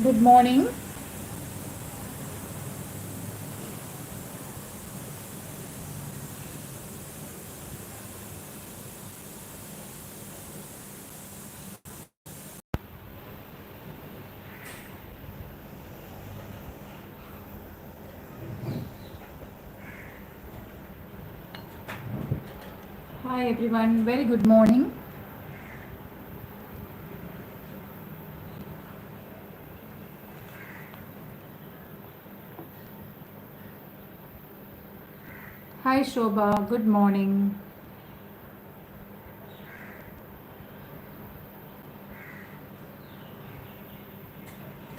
Good morning. Hi everyone, very good morning. Hi Shobha, good morning.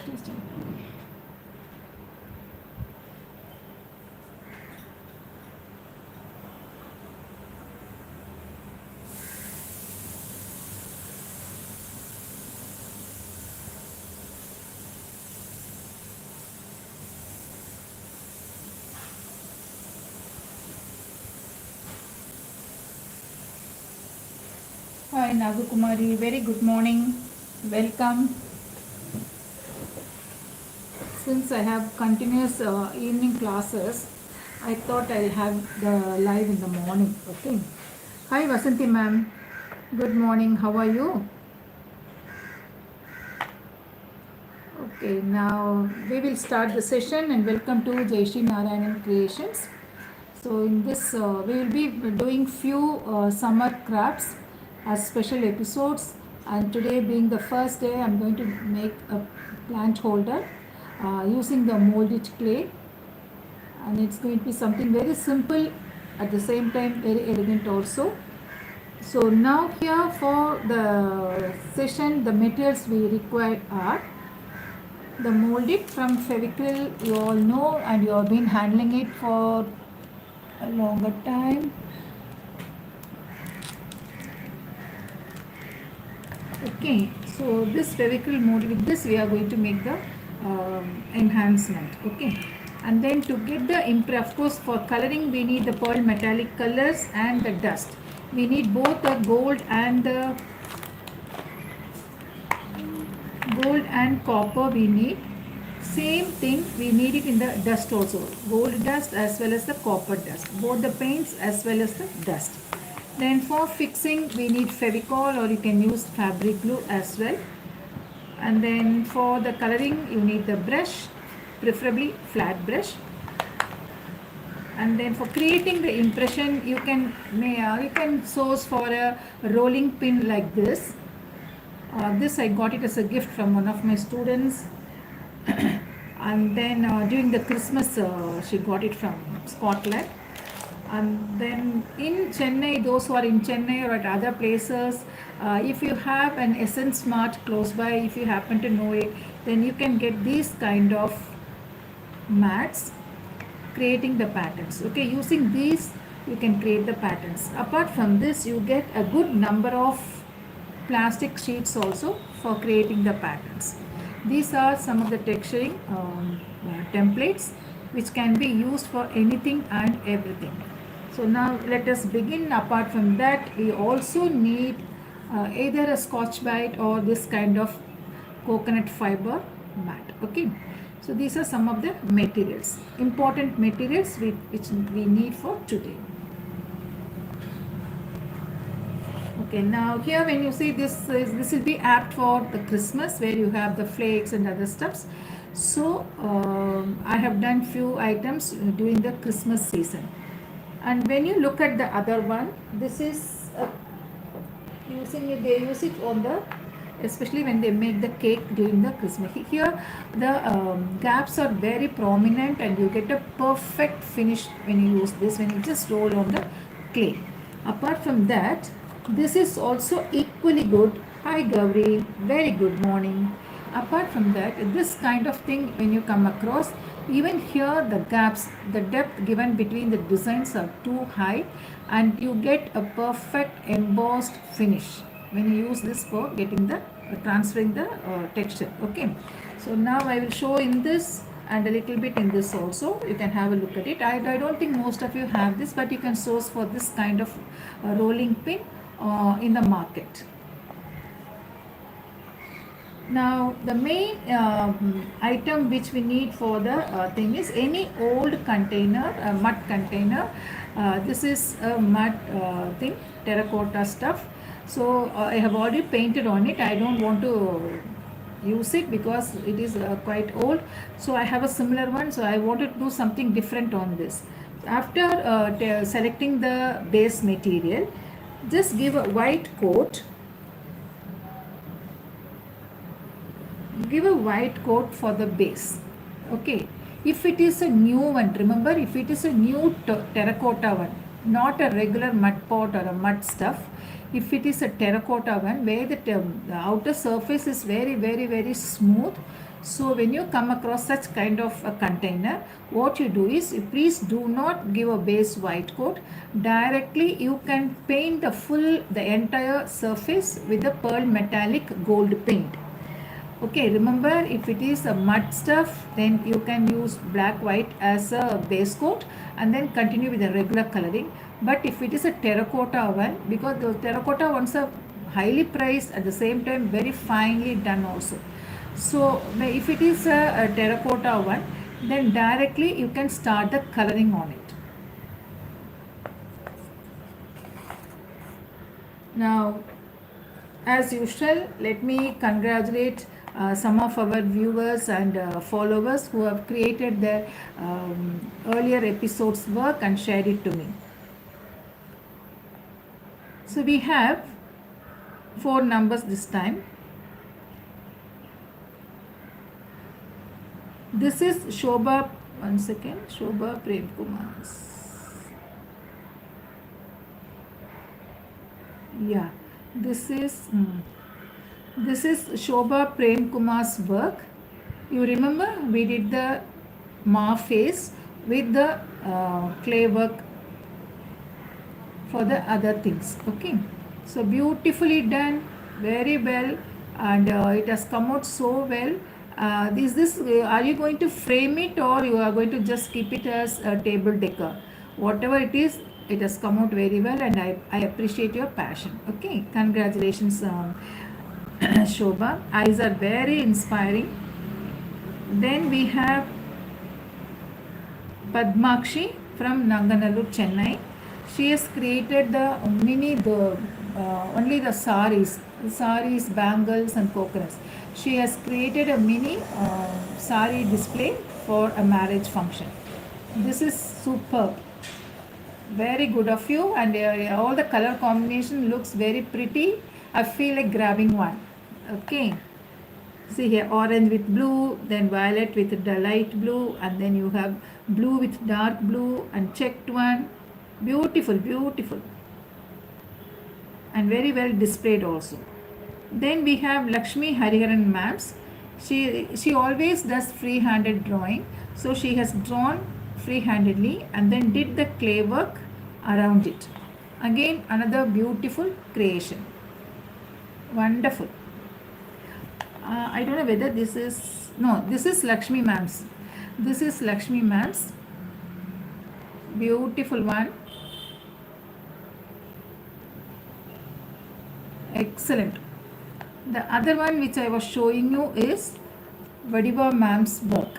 Just a minute. Hi Nagukumari, very good morning. Welcome. Since I have continuous evening classes, I thought I'll have the live in the morning. Okay. Hi Vasanti ma'am, good morning. How are you? Okay, now we will start the session and welcome to Jaishi Narayanan Creations. So in this, we will be doing few summer crafts as special episodes. And today being the first day, I'm going to make a plant holder using the molded clay. And it's going to be something very simple, at the same time very elegant also. So now here for the session, the materials we require are the molded from Fevicryl. You all know, and you have been handling it for a longer time. Okay, so this Fevicryl mold, with this we are going to make the enhancement. Okay, and then to get the imprint, of course for coloring we need the pearl metallic colors and the dust. We need both the gold and copper. We need same thing, we need it in the dust also, gold dust as well as the copper dust, both the paints as well as the dust. Then for fixing we need Fevicol, or you can use fabric glue as well. And then for the coloring you need the brush, preferably flat brush. And then for creating the impression you can source for a rolling pin like this. This I got it as a gift from one of my students. And then during the Christmas she got it from Scotland. And then in Chennai, those who are in Chennai or at other places, if you have an Essence Mart close by, if you happen to know it, then you can get these kind of mats creating the patterns. Okay, using these you can create the patterns. Apart from this, you get a good number of plastic sheets also for creating the patterns. These are some of the texturing templates which can be used for anything and everything. So now let us begin. Apart from that, we also need either a Scotch Brite or this kind of coconut fiber mat. Okay, so these are some of the materials, important materials which we need for today. Okay, now here when you see this will be apt for the Christmas, where you have the flakes and other stuffs. So I have done few items during the Christmas season. And when you look at the other one, this is using it, they use it on the, especially when they make the cake during the Christmas. Here the gaps are very prominent and you get a perfect finish when you use this, when you just roll on the clay. Apart from that, this is also equally good. Hi Gauri, very good morning. Apart from that, this kind of thing when you come across, even here the gaps, the depth given between the designs are too high, and you get a perfect embossed finish when you use this for getting the transferring the texture. Okay, so now I will show in this and a little bit in this also. You can have a look at it. I don't think most of you have this, but you can source for this kind of rolling pin in the market. Now the main item which we need for the thing is any old container, mud container. This is a mud thing, terracotta stuff. So I have already painted on it. I don't want to use it because it is quite old. So I have a similar one. So I wanted to do something different on this. After selecting the base material, just give a white coat. Give a white coat for the base. Okay, if it is a new one, remember, if it is a new terracotta one, not a regular mud pot or a mud stuff, if it is a terracotta one where the outer surface is very smooth, so when you come across such kind of a container, what you do is, you please do not give a base white coat. Directly you can paint the entire surface with the pearl metallic gold paint. Okay, remember, if it is a mud stuff, then you can use black white as a base coat and then continue with the regular coloring. But if it is a terracotta one, because the terracotta ones are highly priced, at the same time very finely done also. So if it is a terracotta one, then directly you can start the coloring on it. Now, as usual, let me congratulate some of our viewers and followers who have created their earlier episodes work and shared it to me. So we have 4 numbers this time. This is Shobha, one second, Shobha Prem Kumar. Yeah, this is Shobha Prem Kumar's work. You remember we did the Ma face with the clay work for the other things. Okay, so beautifully done, very well, and it has come out so well. Are you going to frame it, or you are going to just keep it as a table decor? Whatever it is, it has come out very well, and I appreciate your passion. Okay, congratulations, Shobha. Eyes are very inspiring. Then we have Padmakshi from Nanganallur, Chennai. She has created the only the saris, bangles and coconuts. She has created a mini sari display for a marriage function. This is superb. Very good of you, and all the color combination looks very pretty. I feel like grabbing one. Okay. See here, orange with blue, then violet with the light blue, and then you have blue with dark blue and checked one. Beautiful, beautiful. And very well displayed also. Then we have Lakshmi Hariharan ma'ams. She always does free-handed drawing. So she has drawn free-handedly and then did the clay work around it. Again, another beautiful creation. Wonderful. I don't know whether this is, no, this is Lakshmi ma'am's. This is Lakshmi ma'am's. Beautiful one. Excellent. The other one which I was showing you is Vadiva ma'am's work.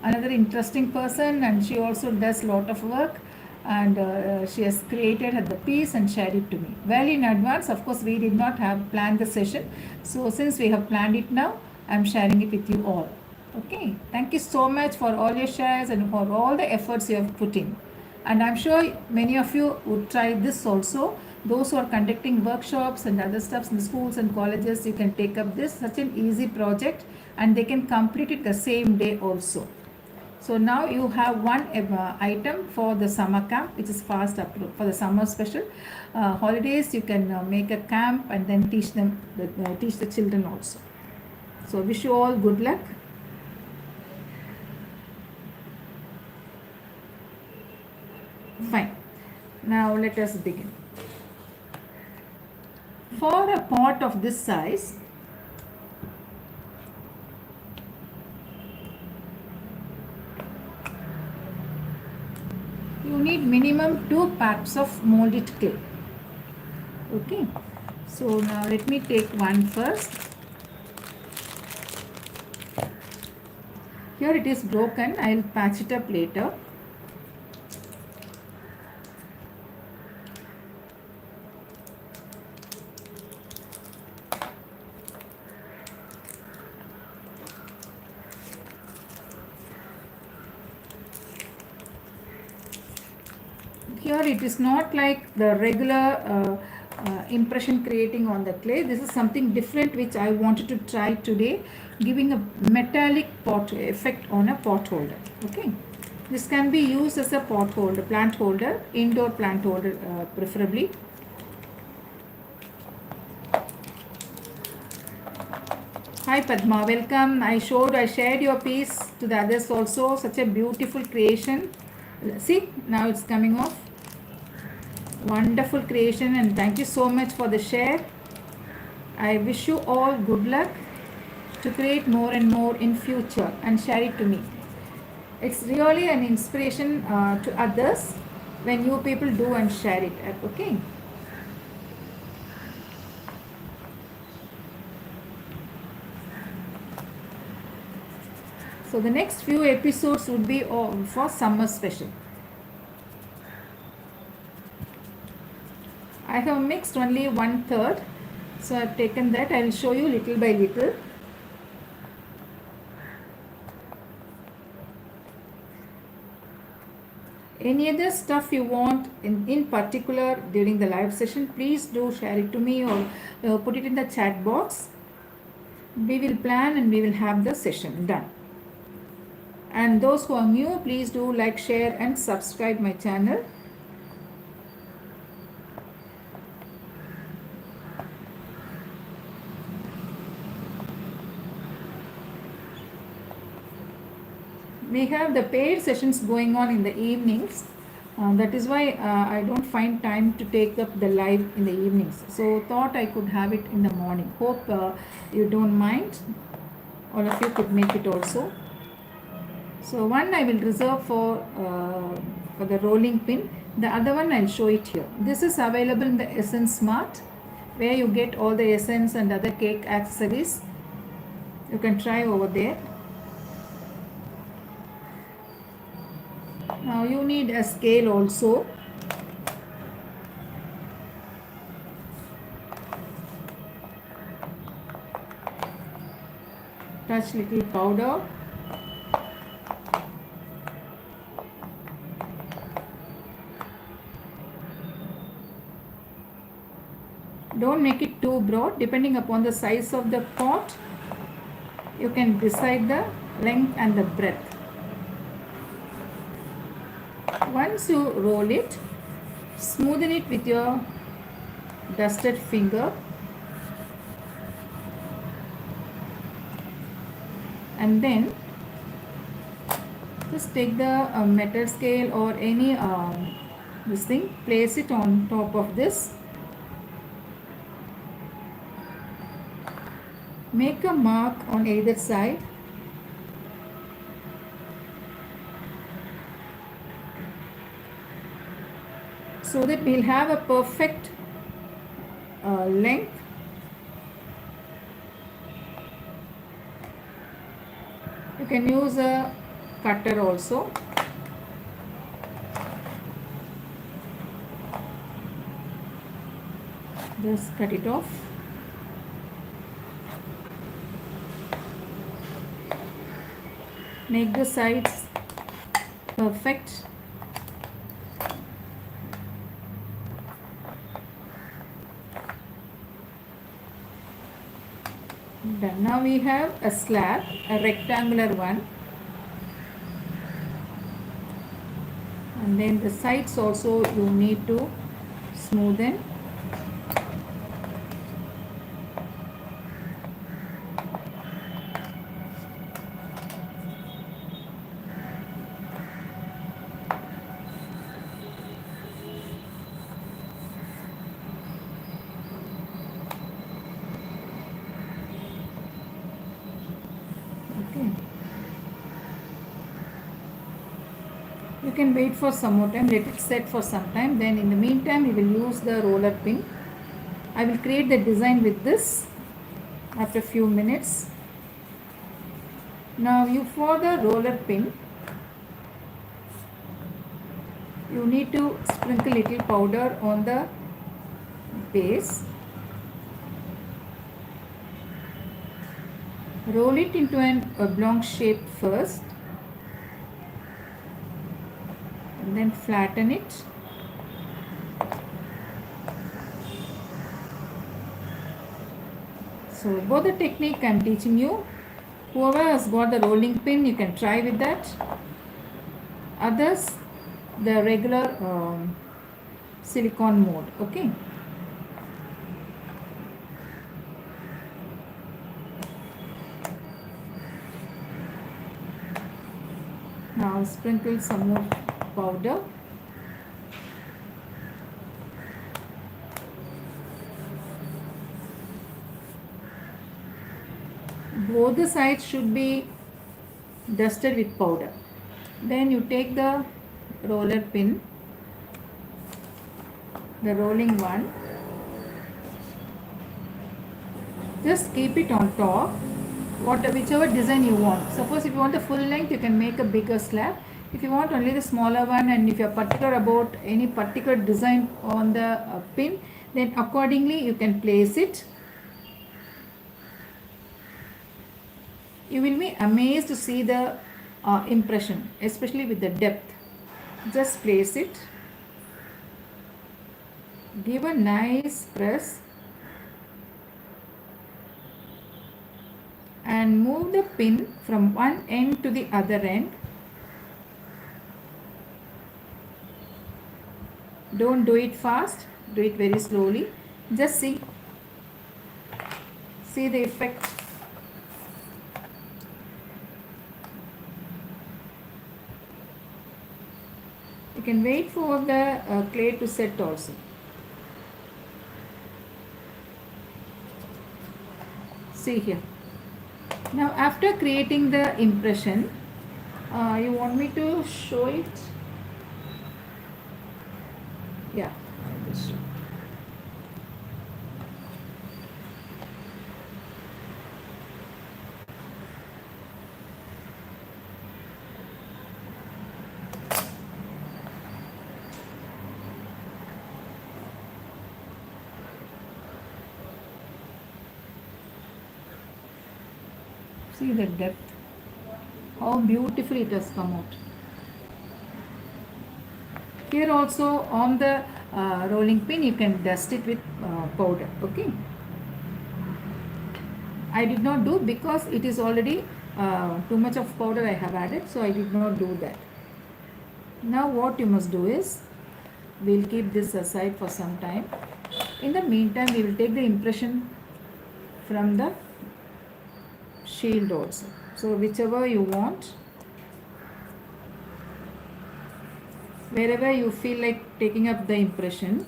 Another interesting person, and she also does lot of work, and she has created the piece and shared it to me well in advance. Of course, we did not have planned the session, so since we have planned it now, I am sharing it with you all. Okay, thank you so much for all your shares and for all the efforts you have put in, and I'm sure many of you would try this also. Those who are conducting workshops and other stuffs in the schools and colleges, you can take up this, such an easy project, and they can complete it the same day also. So now you have one item for the summer camp, which is fast upload for the summer special holidays. You can make a camp and then teach the children also. So wish you all good luck. Fine. Now let us begin. For a pot of this size, you need minimum 2 packs of molded clay. Okay, so now let me take one first. Here it is broken. I'll patch it up later. Here it is not like the regular impression creating on the clay. This is something different which I wanted to try today, giving a metallic pot effect on a pot holder. Okay, this can be used as a pot holder, plant holder, indoor plant holder preferably. Hi Padma, welcome. I shared your piece to the others also. Such a beautiful creation. See, now it's coming off. Wonderful creation, and thank you so much for the share. I wish you all good luck to create more and more in future and share it to me. It's really an inspiration to others when you people do and share it. Okay. So the next few episodes would be for summer special. I have mixed only 1/3, so I have taken that. I will show you little by little. Any other stuff you want in particular during the live session, please do share it to me or put it in the chat box. We will plan and we will have the session done. And those who are new, please do like, share and subscribe my channel. We have the paid sessions going on in the evenings. That is why I don't find time to take up the live in the evenings. So thought I could have it in the morning. Hope you don't mind. All of you could make it also. So one I will reserve for the rolling pin. The other one I'll show it here. This is available in the Essence Mart, where you get all the essence and other cake accessories. You can try over there. Now you need a scale also. Touch little powder. Don't make it too broad. Depending upon the size of the pot, you can decide the length and the breadth. Once you roll it, smoothen it with your dusted finger and then just take the metal scale or any this thing, place it on top of this. Make a mark on either side. So that we'll have a perfect length. You can use a cutter also. Just cut it off. Make the sides perfect. Done. Now we have a slab, a rectangular one, and then the sides also you need to smoothen. You can wait for some more time, let it set for some time. Then in the meantime, we will use the roller pin. I will create the design with this after a few minutes. Now for the roller pin, you need to sprinkle little powder on the base. Roll it into an oblong shape first and then flatten it. So both the technique I am teaching you. Whoever has got the rolling pin, you can try with that. Others, the regular silicone mode. Okay. Now sprinkle some more powder. Both the sides should be dusted with powder. Then you take the roller pin, the rolling one, just keep it on top, whichever design you want. Suppose if you want the full length, you can make a bigger slab. If you want only the smaller one, and if you are particular about any particular design on the pin, then accordingly you can place it. You will be amazed to see the impression, especially with the depth. Just place it, give a nice press and move the pin from one end to the other end. Don't do it fast, do it very slowly. Just see the effect. You can wait for the clay to set also. See here. Now after creating the impression, you want me to show it? Yeah. See the depth, how beautifully it has come out. Here also on the rolling pin you can dust it with powder. Okay, I did not do because it is already too much of powder I have added, so I did not do that. Now what you must do is, we'll keep this aside for some time. In the meantime, we will take the impression from the shield also. So whichever you want, wherever you feel like taking up the impression,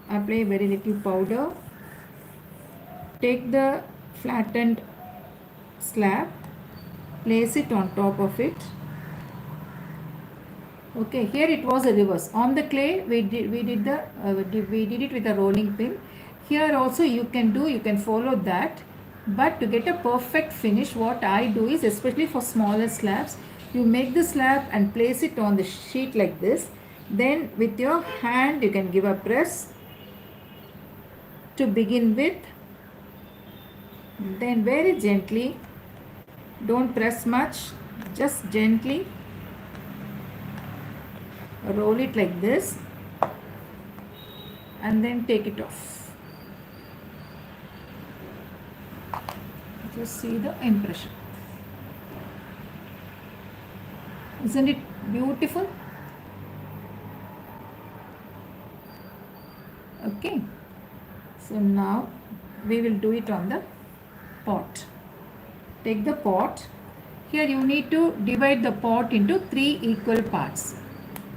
apply very little powder, take the flattened slab, place it on top of it. Okay, here it was a reverse. On the clay we did it with a rolling pin. Here also you can follow that, but to get a perfect finish, what I do is, especially for smaller slabs, you make the slab and place it on the sheet like this. Then with your hand you can give a press to begin with, then very gently, don't press much, just gently roll it like this and then take it off. Just see the impression. Isn't it beautiful? Okay, so now we will do it on the pot. Take the pot. Here you need to divide the pot into 3 equal parts.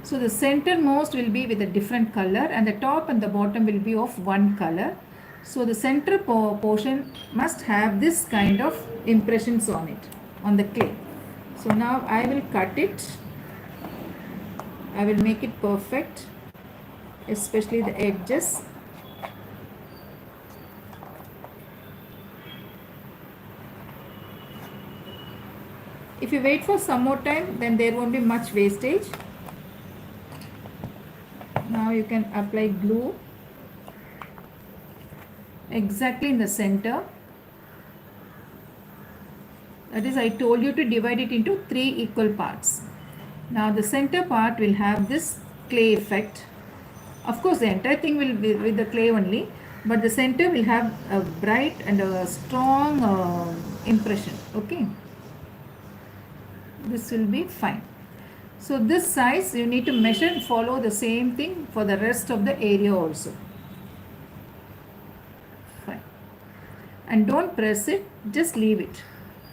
So the centermost will be with a different color and the top and the bottom will be of one color. So the center portion must have this kind of impressions on it, on the clay. So now I will cut it. I will make it perfect, especially the edges. If you wait for some more time, then there won't be much wastage. Now you can apply glue exactly in the center. That is, I told you to divide it into 3 equal parts. Now the center part will have this clay effect. Of course, the entire thing will be with the clay only, but the center will have a bright and a strong impression. Okay, this will be fine. So this size you need to measure and follow the same thing for the rest of the area also. Fine. And don't press it, just leave it.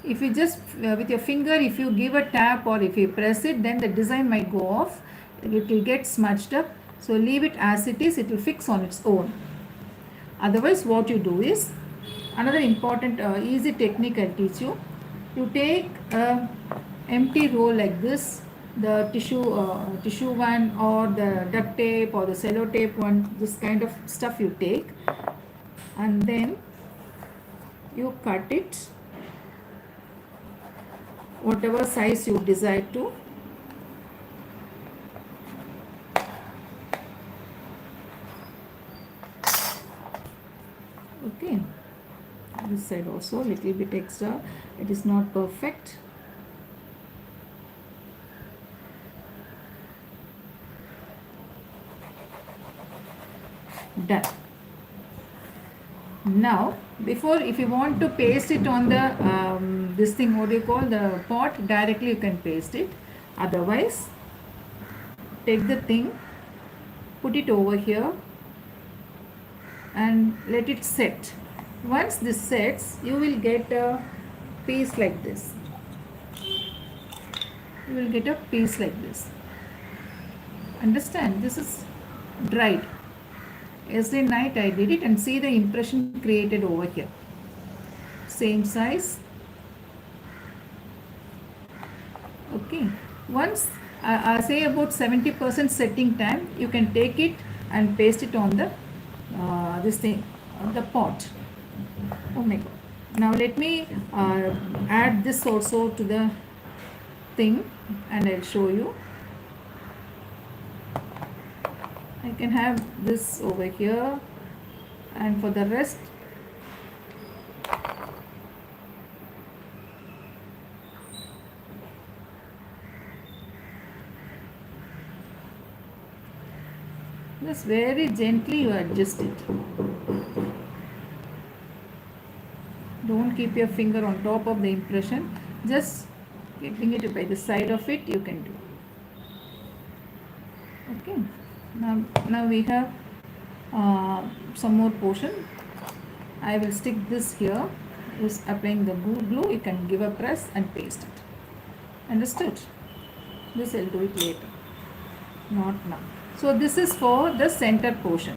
If you just with your finger, if you give a tap or if you press it, then the design might go off, it will get smudged up. So leave it as it is, it will fix on its own. Otherwise what you do is, another important easy technique I'll teach you. You take a empty roll like this, the tissue one or the duct tape or the sellotape one, this kind of stuff you take, and then you cut it whatever size you desire to. Okay, this side also little bit extra, it is not perfect. Done. Now before, if you want to paste it on the this thing, what do you call, the pot, directly you can paste it. Otherwise take the thing, put it over here and let it set. Once this sets, you will get a piece like this. You will get a piece like this. Understand? This is dried. Yesterday night I did it, and see the impression created over here. Same size. Okay. Once say about 70% setting time, you can take it and paste it on the this thing, on the pot. Oh my god. Now let me add this also to the thing and I'll show you. I can have this over here, and for the rest just very gently you adjust it. Don't keep your finger on top of the impression, just getting it by the side of it you can do. Okay. Now we have some more portion. I will stick this here. Just applying the glue, you can give a press and paste it. Understood? This I'll do it later, not now. So this is for the center portion.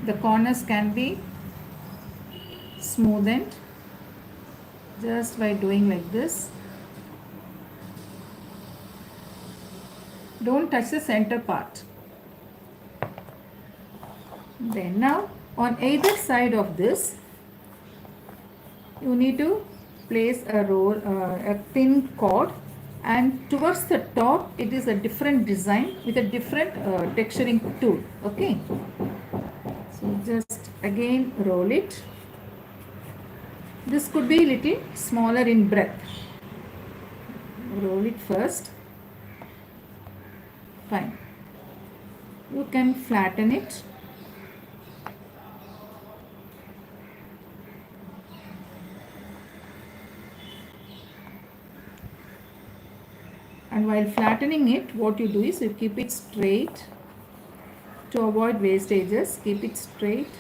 The corners can be smoothened just by doing like this. Don't touch the center part. Then now on either side of this, you need to place a roll, a thin cord, and towards the top it is a different design with a different texturing tool. Okay. So just again roll it. This could be little smaller in breadth. Roll it first. Fine. You can flatten it. And while flattening it, what you do is you keep it straight to avoid wastages. Keep it straight.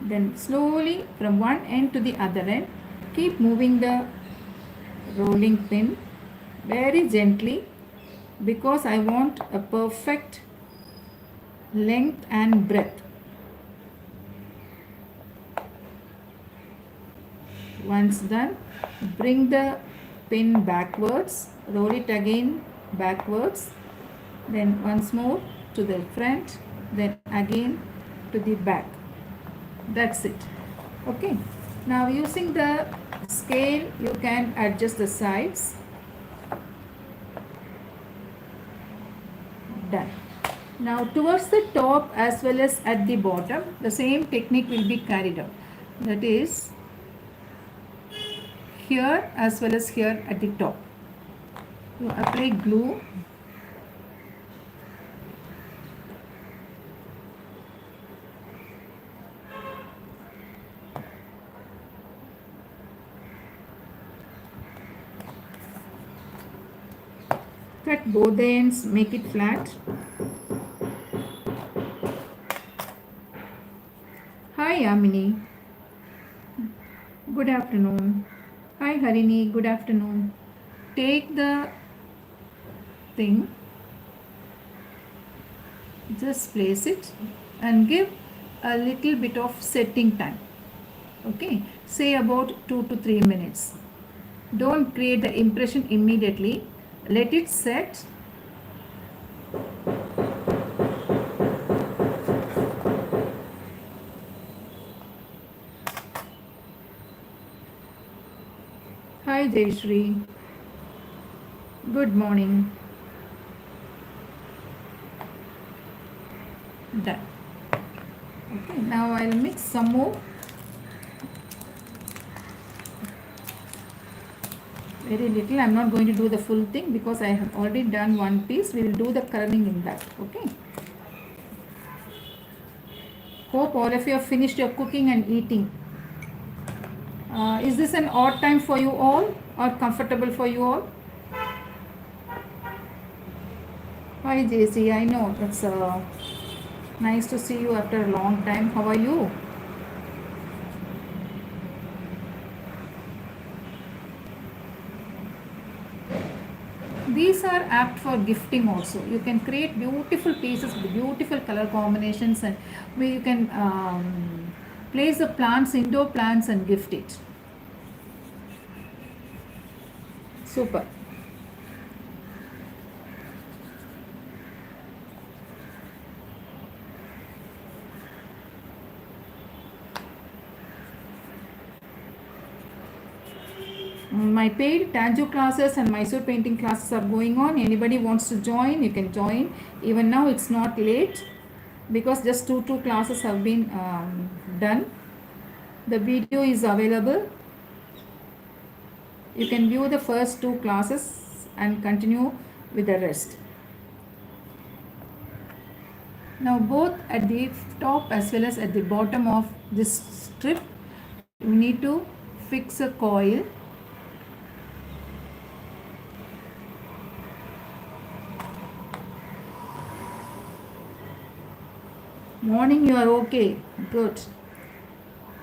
Then slowly from one end to the other end, keep moving the rolling pin very gently, because I want a perfect length and breadth. Once done, bring the pin backwards, roll it again backwards, then once more to the front, then again to the back. That's it. Okay. Now using the scale, you can adjust the sides. Done. Now towards the top as well as at the bottom, the same technique will be carried out. That is here as well as here at the top. You apply glue. Cut both ends, make it flat. Hi Yamini. Good afternoon. Hi Harini, good afternoon. Take the thing, just place it and give a little bit of setting time. Okay, say about 2 to 3 minutes. Don't create the impression immediately. Let it set. Hi Jayashri. Good morning. Done. Okay, now I'll mix some more. Very little. I'm not going to do the full thing because I have already done one piece. We will do the coloring in that. Okay. Hope all of you have finished your cooking and eating. Is this an odd time for you all or comfortable for you all? Hi JC, I know it's nice to see you after a long time. How are you? These are apt for gifting also. You can create beautiful pieces with beautiful color combinations, and where you can place the plants, indoor plants, and gift it. Super. My paid Tanju classes and Mysore painting classes are going on. Anybody wants to join, you can join. Even now it's not late because just two classes have been done. The video is available. You can view the first 2 classes and continue with the rest. Now both at the top as well as at the bottom of this strip, we need to fix a coil. Morning, you are okay. Good.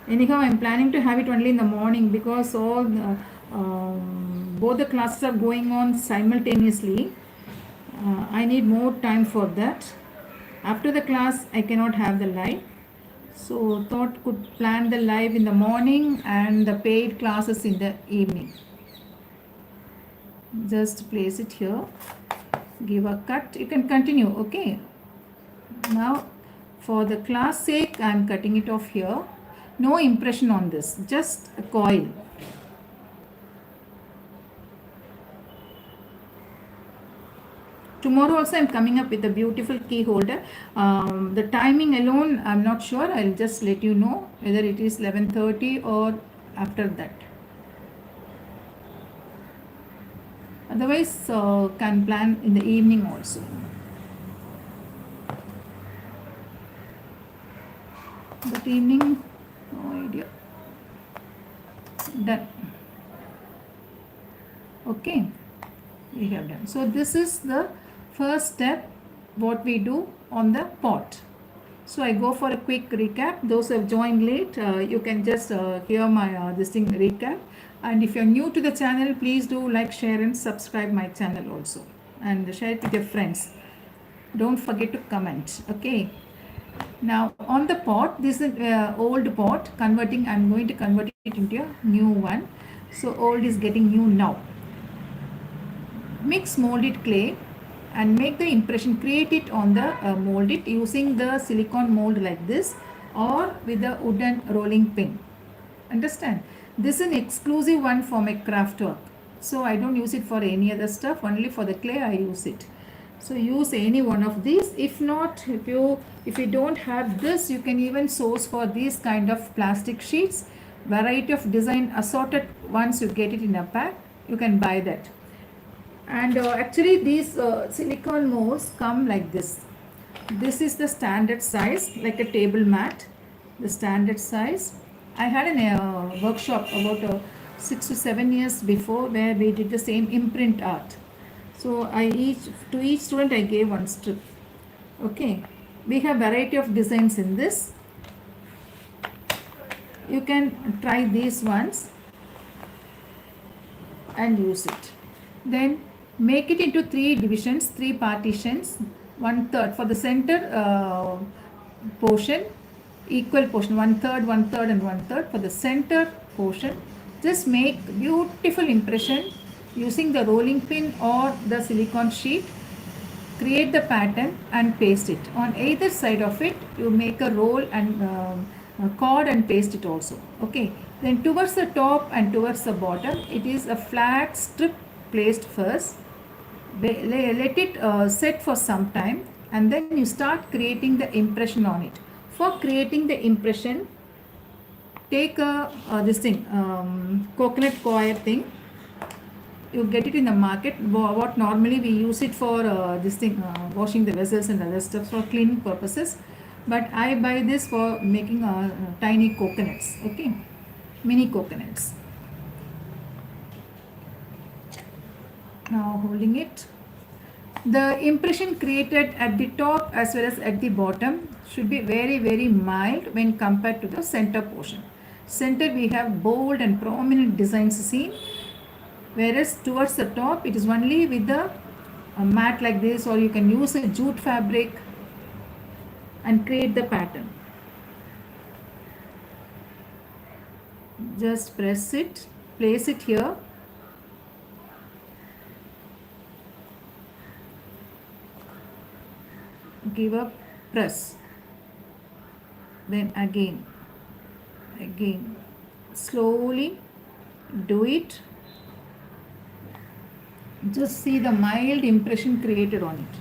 Anyhow, I am planning to have it only in the morning because all both the classes are going on simultaneously. I need more time for that. After the class, I cannot have the live. So thought could plan the live in the morning and the paid classes in the evening. Just place it here. Give a cut. You can continue. Okay. Now, for the class sake, I am cutting it off here. No impression on this. Just a coil. Tomorrow also I am coming up with a beautiful key holder. The timing alone I am not sure. I will just let you know whether it is 11:30 or after that. Otherwise can plan in the evening also. But evening, no idea. Done. Okay, we have done. So this is the first step what we do on the pot. So I go for a quick recap. Those who have joined late, you can just hear my this thing recap. And if you're new to the channel, please do like, share and subscribe my channel also. And share it with your friends. Don't forget to comment. Okay. Now on the pot, this is old pot converting. I'm going to convert it into a new one. So old is getting new now. Mix molded clay and make the impression. Create it on the mold it using the silicone mold like this or with the wooden rolling pin. Understand? This is an exclusive one for my craft work. So I don't use it for any other stuff, only for the clay I use it. So use any one of these. If not, if you don't have this, you can even source for these kind of plastic sheets. Variety of design assorted. Once you get it in a pack, you can buy that. And actually these silicone molds come like this. This is the standard size, like a table mat, the standard size. I had a workshop about 6 to 7 years before where we did the same imprint art. So to each student I gave one strip. Okay, we have variety of designs in this. You can try these ones and use it. Then make it into 3 divisions, 3 partitions. 1/3 for the center portion, equal portion, 1/3, 1/3 and 1/3 for the center portion. Just make beautiful impression using the rolling pin or the silicone sheet. Create the pattern and paste it. On either side of it, you make a roll and a cord and paste it also. Okay. Then towards the top and towards the bottom, it is a flat strip placed first. Let it set for some time, and then you start creating the impression on it. For creating the impression, take this thing, coconut coir thing. You get it in the market. What normally we use it for this thing, washing the vessels and other stuff for cleaning purposes. But I buy this for making tiny coconuts. Okay, mini coconuts. Now holding it. The impression created at the top as well as at the bottom should be very, very mild when compared to the center portion. Center we have bold and prominent designs seen, whereas towards the top it is only with the mat like this, or you can use a jute fabric and create the pattern. Just press it, place it here. Give a press, then again, slowly do it. Just see the mild impression created on it.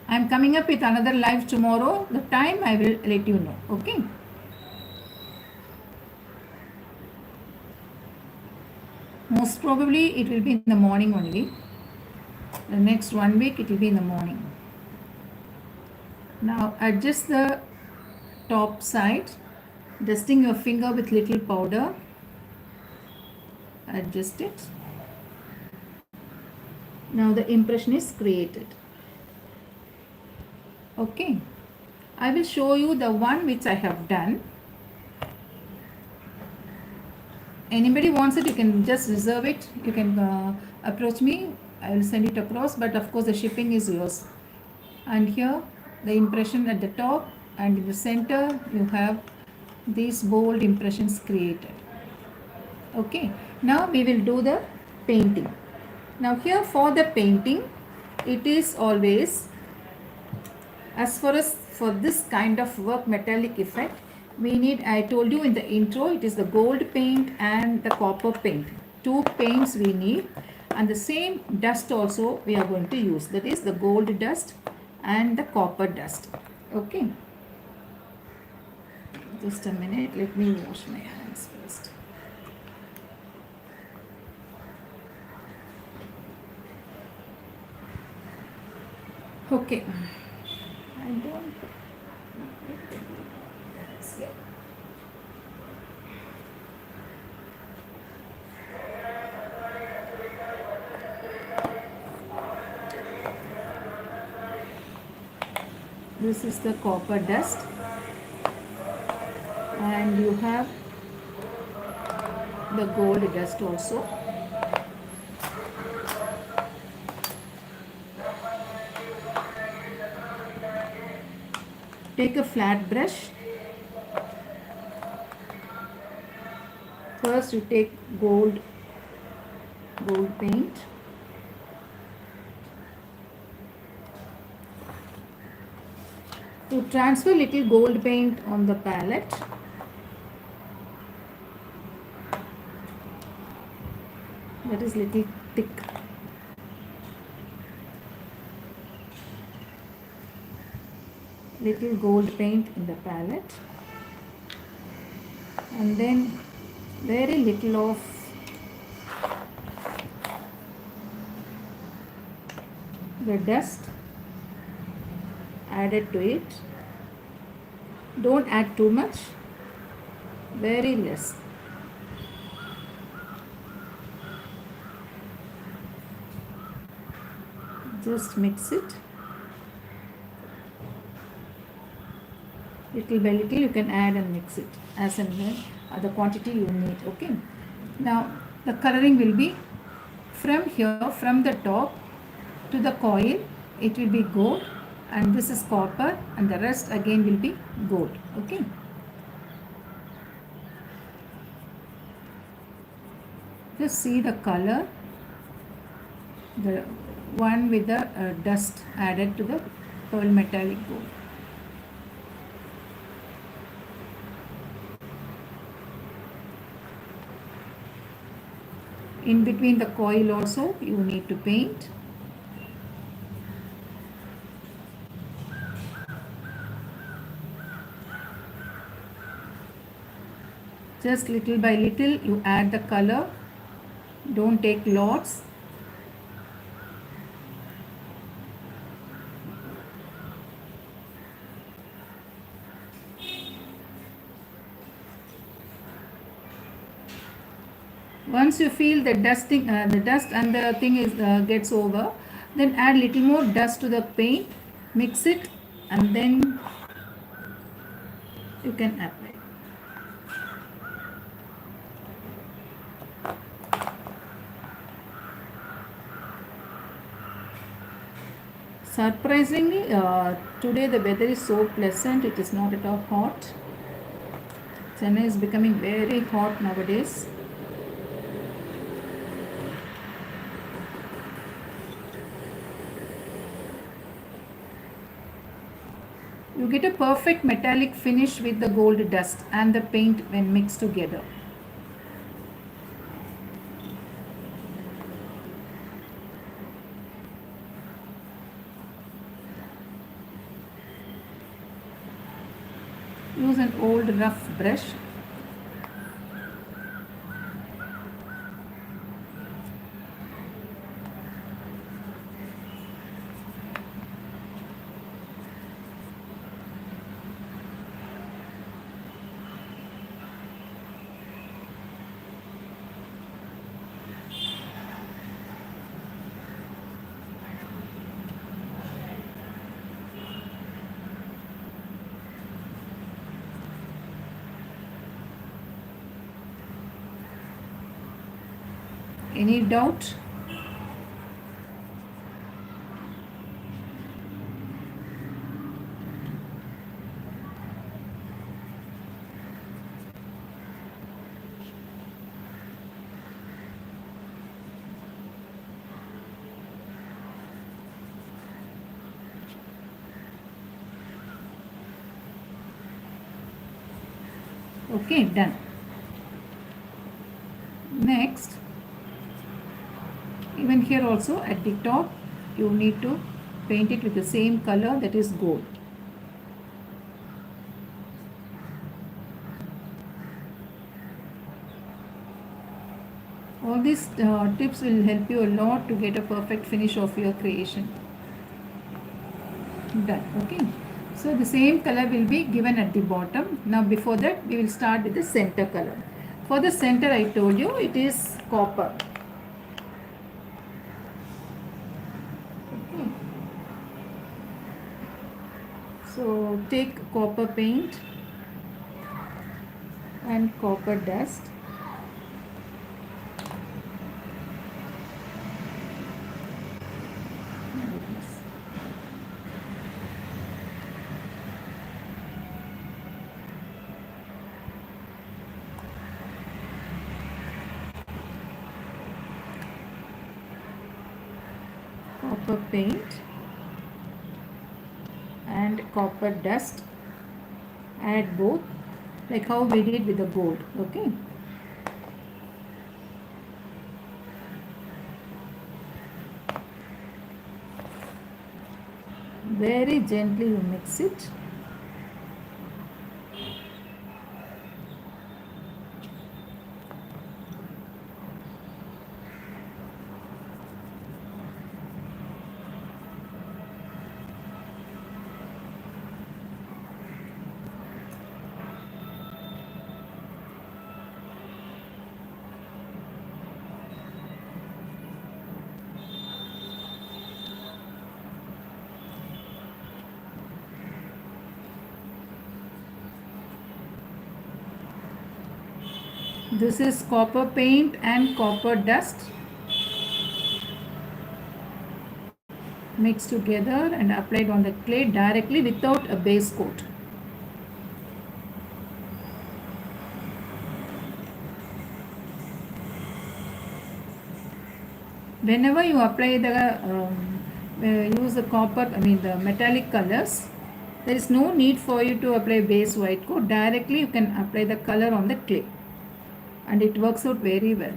I am coming up with another live tomorrow. The time I will let you know. Okay. Most probably it will be in the morning only. The next 1 week it will be in the morning. Now adjust the top side, dusting your finger with little powder. Adjust it. Now the impression is created. Okay. I will show you the one which I have done. Anybody wants it, you can just reserve it. You can approach me. I will send it across, but of course the shipping is yours. And here the impression at the top, and in the center you have these bold impressions created. Okay, now we will do the painting. Now here for the painting, it is always, as far as for this kind of work, metallic effect, we need, I told you in the intro, it is the gold paint and the copper paint. 2 paints we need, and the same dust also we are going to use. That is the gold dust and the copper dust. Okay. Just a minute, let me wash my hands first. Okay. I don't. This is the copper dust, and you have the gold dust also. Take a flat brush. First you take gold paint. To transfer little gold paint on the palette, that is little thick. Little gold paint in the palette, and then very little of the dust added to it. Don't add too much, very less. Just mix it. Little by little you can add and mix it as and when the quantity you need. Okay. Now the coloring will be from here, from the top to the coil, it will be gold, and this is copper, and the rest again will be gold. Okay. Just see the color, the one with the dust added to the pearl metallic gold. In between the coil also you need to paint. Just little by little you add the color. Don't take lots. Once you feel the dust and the thing is gets over, then add little more dust to the paint, mix it, and then you can apply. Surprisingly, today the weather is so pleasant. It is not at all hot. Chennai is becoming very hot nowadays. You get a perfect metallic finish with the gold dust and the paint when mixed together. Use an old rough brush. Any doubt? Okay, done. Next, even here also at the top you need to paint it with the same color, that is gold. All these tips will help you a lot to get a perfect finish of your creation. Done. Okay. So the same color will be given at the bottom. Now before that we will start with the center color. For the center I told you it is copper. Okay. So take copper paint and copper dust. Copper paint and copper dust, add both like how we did with the gold. Okay, very gently you mix it. This is copper paint and copper dust mixed together and applied on the clay directly without a base coat. Whenever you apply the use the copper, the metallic colors, there is no need for you to apply base white coat. Directly you can apply the color on the clay and it works out very well.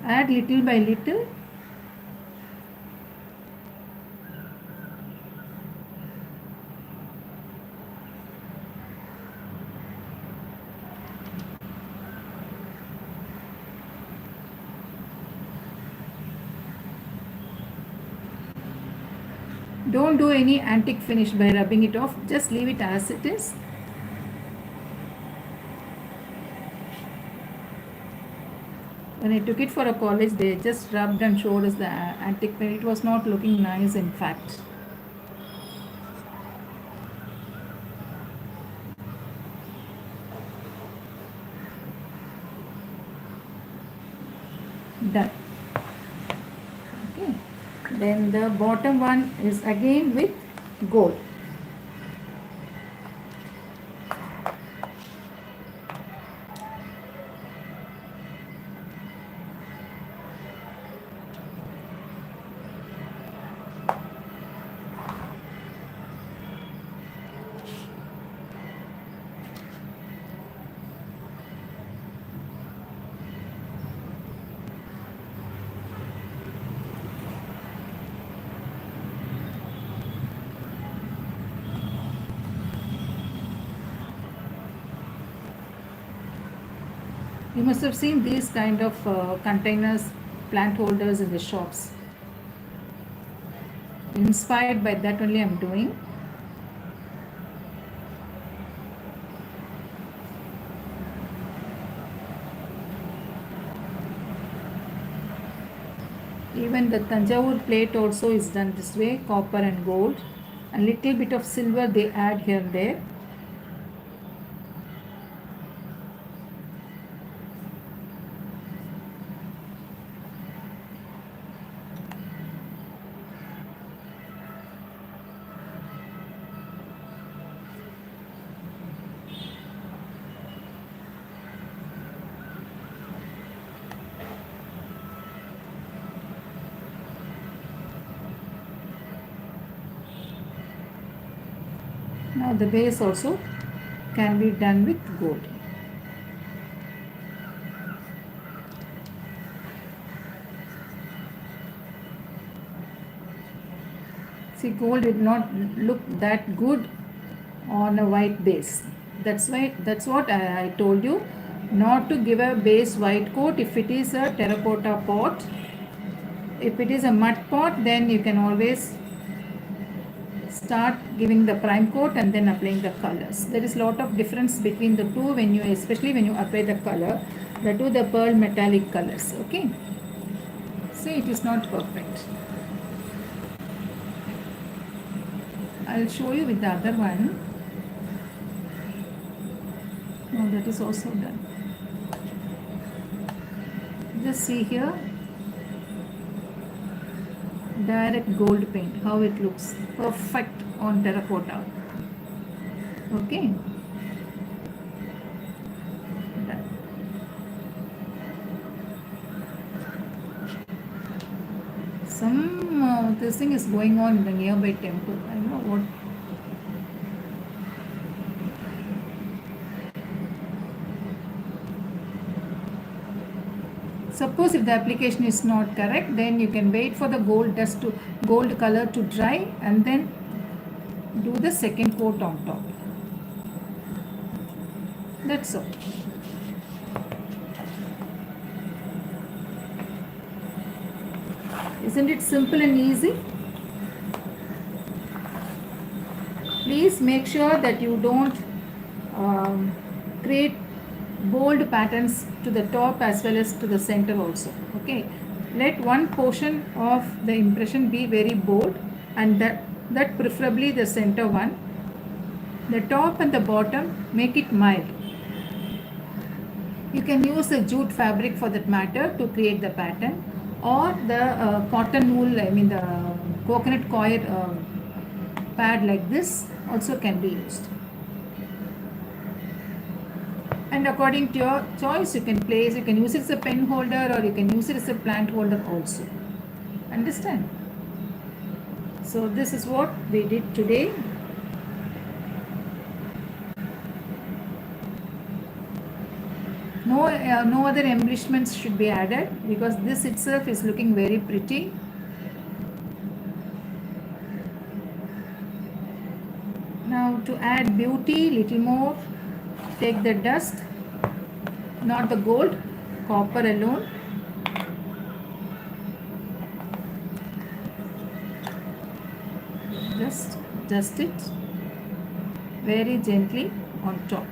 Add little by little. Don't do any antique finish by rubbing it off, just leave it as it is. When I took it for a college, they just rubbed and showed us the antique finish. It was not looking nice in fact. Done. Okay. Then the bottom one is again with gold. You must have seen these kind of containers, plant holders in the shops. Inspired by that only I am doing. Even the Tanjavur plate also is done this way, copper and gold. A little bit of silver they add here and there. Now the base also can be done with gold. See, gold did not look that good on a white base. That's what I told you, not to give a base white coat if it is a terracotta pot. If it is a mud pot, then you can always start giving the prime coat and then applying the colors. There is a lot of difference between the two especially when you apply the color, the pearl metallic colors. Okay, see, it is not perfect. I'll show you with the other one. No, that is also done. Just see here, direct gold paint, how it looks perfect on terracotta. Okay, Some this thing is going on in the nearby temple. I don't know what. Suppose if the application is not correct, then you can wait for the gold color to dry and then do the second coat on top. That's all. Isn't it simple and easy? Please make sure that you don't create bold patterns to the top as well as to the center also. Okay, let one portion of the impression be very bold, and that preferably the center one. The top and the bottom, make it mild. You can use the jute fabric for that matter to create the pattern, or the cotton wool, I mean the coconut coir pad like this also can be used. And according to your choice, you can use it as a pen holder or you can use it as a plant holder also. Understand? So this is what we did today. No other embellishments should be added because this itself is looking very pretty. Now to add beauty little more, take the dust, not the gold, copper alone. Just dust it very gently on top.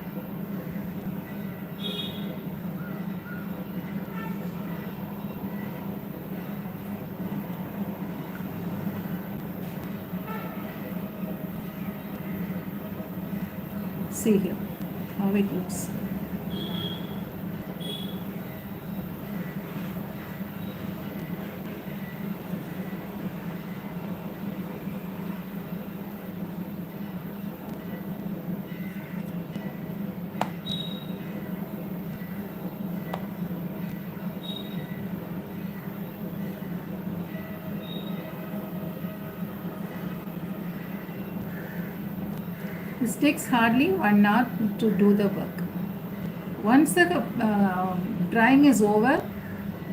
See here how it looks. This takes hardly 1 hour to do the work. Once the drying is over,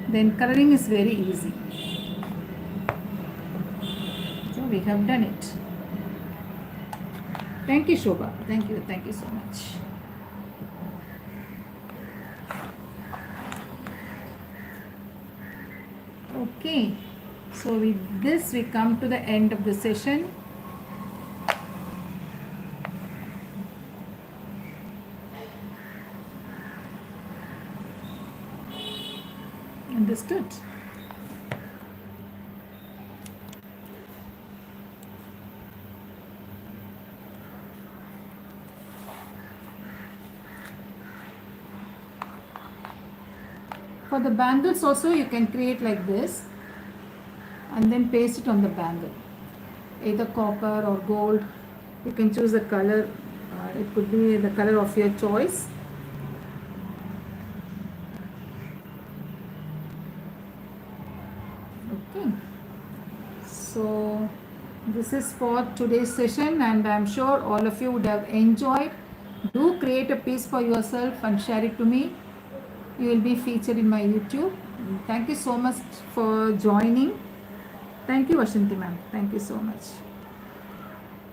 then coloring is very easy. So we have done it. Thank you, Shobha. Thank you so much. Okay, so with this we come to the end of the session. Understood? For the bangles also you can create like this and then paste it on the bangle, either copper or gold. You can choose the color, it could be the color of your choice. Okay, so this is for today's session and I'm sure all of you would have enjoyed. Do create a piece for yourself and share it to me. You will be featured in my YouTube. Thank you so much for joining. Thank you, Vashanti ma'am. Thank you so much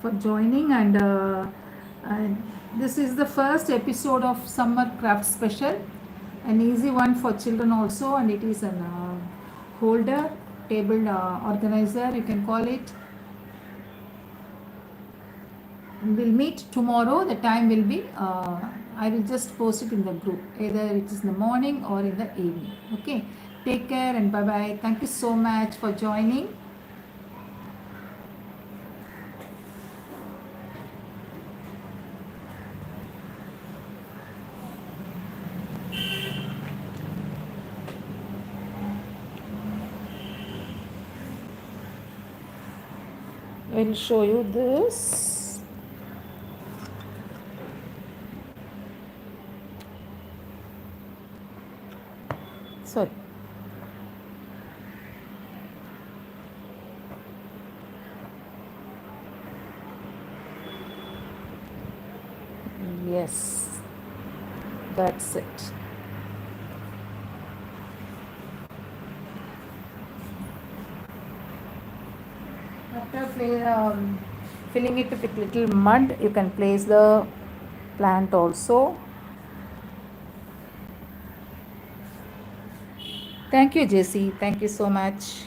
for joining. And this is the first episode of Summer Craft Special, an easy one for children also, and it is an holder, table organizer, you can call it. We'll meet tomorrow. The time will be I will just post it in the group, either it is in the morning or in the evening. Okay, take care and bye bye. Thank you so much for joining. I will show you this. Sorry. Yes, that's it. After filling it with little mud, you can place the plant also. Thank you, Jesse. Thank you so much.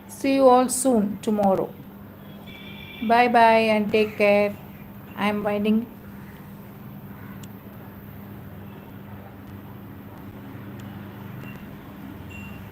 See you all soon tomorrow. Bye bye and take care. I am winding